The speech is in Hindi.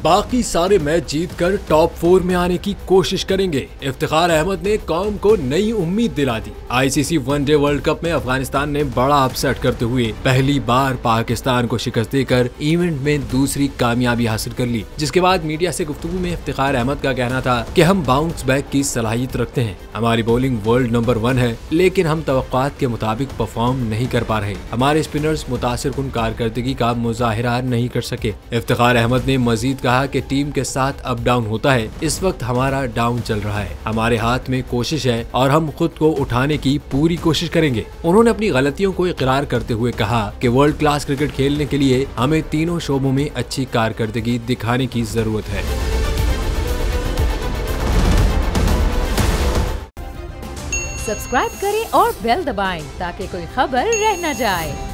बाकी सारे मैच जीतकर टॉप 4 में आने की कोशिश करेंगे। इफ्तिखार अहमद ने कौम को नई उम्मीद दिला दी। आईसीसी वनडे वर्ल्ड कप में अफगानिस्तान ने बड़ा अपसेट करते हुए पहली बार पाकिस्तान को शिकस्त देकर इवेंट में दूसरी कामयाबी हासिल कर ली, जिसके बाद मीडिया से गुफ्तगू में इफ्तिखार अहमद का कहना था कि हम बाउंस बैक की सलाहियत रखते हैं, हमारी बॉलिंग वर्ल्ड नंबर 1 है, लेकिन हम तवक्कुआत के मुताबिक परफॉर्म नहीं कर पा रहे। हमारे स्पिनर्स मुतासिरकुन कारकर्दगी का मुजाहिरा नहीं कर सके। इफ्तिखार अहमद ने मजीद कहा कि टीम के साथ अप डाउन होता है, इस वक्त हमारा डाउन चल रहा है, हमारे हाथ में कोशिश है और हम खुद को उठाने की पूरी कोशिश करेंगे। उन्होंने अपनी गलतियों को इकरार करते हुए कहा कि वर्ल्ड क्लास क्रिकेट खेलने के लिए हमें तीनों शोबों में अच्छी कारकर्दगी दिखाने की जरूरत है। सब्सक्राइब करें और बेल दबाएं ताकि कोई खबर रह न जाए।